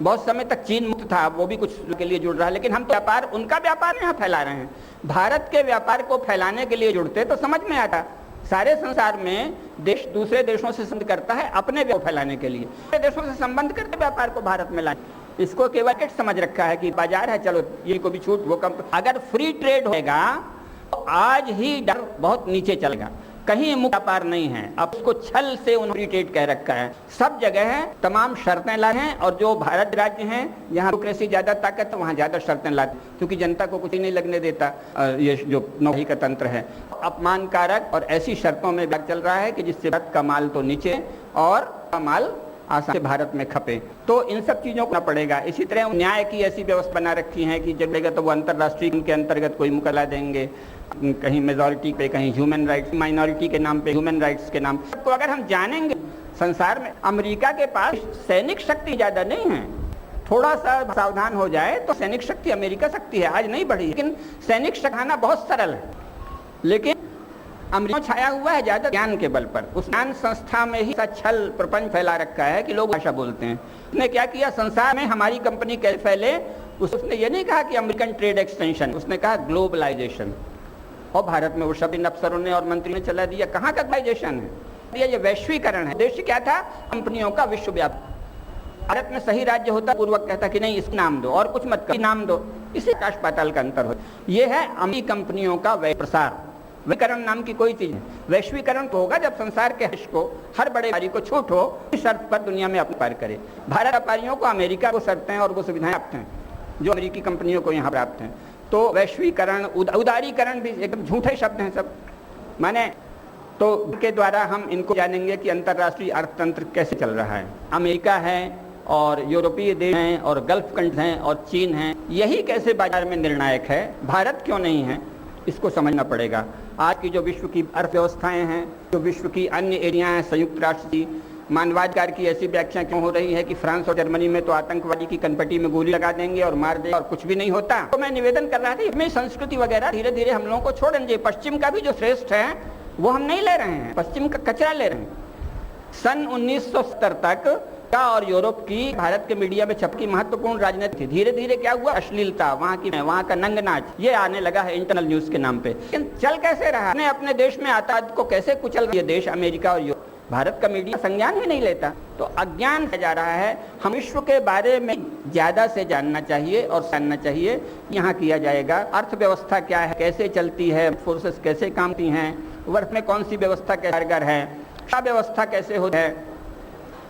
बहुत समय तक चीन मुक्त था, वो भी कुछ के लिए जुड़ रहा है, लेकिन हम तो व्यापार, उनका व्यापार यहाँ फैला रहे हैं। भारत के व्यापार को फैलाने के लिए जुड़ते तो समझ में आता। सारे संसार में देश दूसरे देशों से संबंध करता है अपने व्यापार फैलाने के लिए, दूसरे देशों से संबंध करके व्यापार को भारत में लाए। इसको केवल समझ रखा है कि बाजार है, चलो ये को भी छूट, वो कम। अगर फ्री ट्रेड होगा तो आज ही डर बहुत नीचे चलेगा, कहीं मुक्त व्यापार नहीं है। अब उसको छल से उन्होंने फ्री ट्रेड कह रखा है। सब जगह है तमाम शर्तें लाए हैं और जो भारत राज्य हैं यहाँ डेमोक्रेसी ज्यादा ताकत है, वहाँ ज्यादा शर्तें लाते, क्योंकि जनता को कुछ ही नहीं लगने देता। ये जो नौकरी का तंत्र है अपमानकारक और ऐसी शर्तों में चल रहा है कि जिससे भारत का माल तो नीचे और माल आसान से भारत में खपे। तो इन सब चीजों को पड़ेगा। इसी तरह न्याय की ऐसी व्यवस्था बना रखी है कि जब लेगा तो वो अंतर्राष्ट्रीय के अंतर्गत कोई मुकदमा देंगे, कहीं मेजॉरिटी पे, कहीं ह्यूमन राइट्स, माइनॉरिटी के नाम पे, ह्यूमन राइट्स के नाम पे। तो अगर हम जानेंगे संसार में अमेरिका के पास सैनिक शक्ति ज्यादा नहीं है, थोड़ा सा सावधान हो जाए तो सैनिक शक्ति अमेरिका शक्ति है, आज नहीं बढ़ी, लेकिन सैनिक शक्ति बहुत सरल है। लेकिन अमेरिका छाया हुआ है ज्यादा ज्ञान के बल पर। उस ज्ञान संस्था में ही छल प्रपंच फैला रखा है कि लोग भाषा बोलते हैं। उसने क्या किया, संसार में हमारी कंपनी कैसे फैले, उसने ये नहीं कहा कि अमेरिकन ट्रेड एक्सटेंशन, उसने कहा ग्लोबलाइजेशन। और भारत में वो शब्द इन अफसरों ने और मंत्री ने चला दिया। कहाँ का ग्लोबलाइजेशन है, ये वैश्वीकरण है। उद्देश्य क्या था, कंपनियों का विश्व व्यापार। भारत में सही राज्य होता पूर्वक कहता कि नहीं इसका नाम दो और कुछ मत कर, नाम दो, इसे आकाश पाताल का अंतर हो। ये है अमेरिकी कंपनियों का प्रसार। वैश्वीकरण नाम की कोई चीज है। वैश्वीकरण तो होगा जब संसार के हिस्से को, हर बड़े व्यापारी को छूट हो, इस शर्त पर दुनिया में अपने पार करे। भारत व्यापारियों को अमेरिका को शर्तें और वो सुविधाएं प्राप्त हैं जो अमेरिकी कंपनियों को यहाँ प्राप्त हैं। तो वैश्वीकरण, उदारीकरण भी एकदम झूठे शब्द हैं सब, माने तो के द्वारा हम इनको जानेंगे कि अंतर्राष्ट्रीय अर्थतंत्र कैसे चल रहा है। अमेरिका है और यूरोपीय देश हैं और गल्फ कंट्रीज हैं और चीन है, यही कैसे बाजार में निर्णायक है, भारत क्यों नहीं है, इसको समझना पड़ेगा। आज की जो विश्व की अर्थव्यवस्थाएं हैं, जो विश्व की अन्य एरिया हैं, संयुक्त राष्ट्र की मानवाधिकार की ऐसी व्याख्या क्यों हो रही है कि फ्रांस और जर्मनी में तो आतंकवादी की कनपटी में गोली लगा देंगे और मार देंगे और कुछ भी नहीं होता। तो मैं निवेदन कर रहा था इसमें संस्कृति वगैरह धीरे धीरे हम लोगों को छोड़ दीजिए। पश्चिम का भी जो श्रेष्ठ है वो हम नहीं ले रहे हैं, पश्चिम का कचरा ले रहे हैं। सन 1970 तक का और यूरोप की भारत के मीडिया में छपकी महत्वपूर्ण राजनीति थी। धीरे धीरे क्या हुआ, अश्लीलता, वहाँ का नंग नाच, ये आने लगा है इंटरनल न्यूज के नाम पे। लेकिन चल कैसे रहा, अपने देश में आतंकवाद को कैसे कुचल रही है देश अमेरिका और यूरोप। भारत का मीडिया संज्ञान ही नहीं लेता। तो अज्ञान जा रहा है। हम विश्व के बारे में ज़्यादा से जानना चाहिए और जानना चाहिए। यहाँ किया जाएगा अर्थव्यवस्था क्या है, कैसे चलती है, फोर्सेस कैसे काम करती हैं, वर्ष में कौन सी व्यवस्था कारगर है, शिक्षा व्यवस्था कैसे होती है,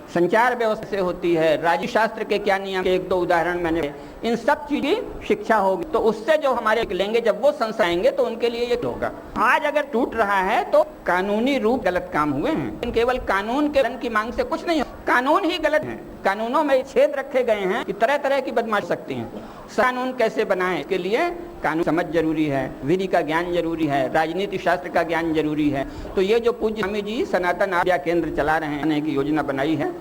संचार व्यवस्था से होती है, राज्य शास्त्र के क्या नियम, एक दो उदाहरण मैंने, इन सब चीज की शिक्षा होगी। तो उससे जो हमारे लेंगे, जब वो संस्थाएंगे तो उनके लिए ये होगा। आज अगर टूट रहा है तो कानूनी रूप गलत काम हुए हैं। केवल कानून के की मांग से कुछ नहीं, कानून ही गलत है। कानूनों में छेद रखे गए हैं कि तरह तरह की बदमाशी सकती हैं। कानून कैसे बनाएं, इसके लिए कानून समझ जरूरी है, विधि का ज्ञान जरूरी है, राजनीति शास्त्र का ज्ञान जरूरी है। तो ये जो पूज्य स्वामी जी सनातन विद्या केंद्र चला रहे हैं, की योजना बनाई है,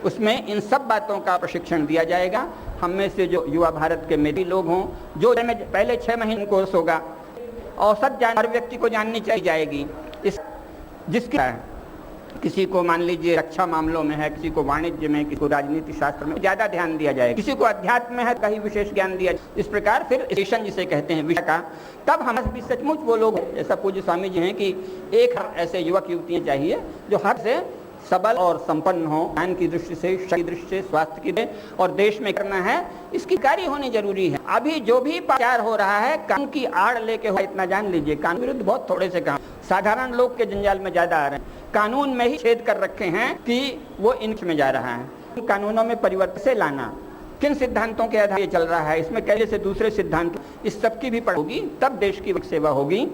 उसमें इन सब बातों का प्रशिक्षण दिया जाएगा। हम में से जो युवा भारत के मेधावी लोग हों, जो पहले 6 महीने कोर्स होगा, औसत ज्ञान हर व्यक्ति को जाननी चाहिए जाएगी। इस जिसकी किसी को मान लीजिए रक्षा मामलों में है, किसी को वाणिज्य में, किसी को राजनीति शास्त्र में ज़्यादा ध्यान दिया जाएगा, किसी को अध्यात्म में है कहीं विशेष ज्ञान दिया। इस प्रकार फिर स्टेशन जिसे कहते हैं विषय का, तब हमारे भी सचमुच वो लोग जैसा पूज्य स्वामी जी हैं कि एक ऐसे युवक युवतियाँ चाहिए जो हर से सबल और संपन्न हो, ज्ञान की दृष्टि से, शक्ति की दृष्टि से, स्वास्थ्य की और देश में करना है, इसकी कार्य होनी जरूरी है। अभी जो भी प्रचार हो रहा है कानून की आड़ लेके हो, इतना जान लीजिए कानून विरुद्ध बहुत थोड़े से काम, साधारण लोग के जंजाल में ज्यादा आ रहे हैं। कानून में ही छेद कर रखे हैं कि वो इंच में जा रहा है। कानूनों में परिवर्तन से लाना, किन सिद्धांतों के आधार ये चल रहा है, इसमें कैसे से दूसरे सिद्धांत, इस सब की भी पढ़ होगी, तब देश की सेवा होगी।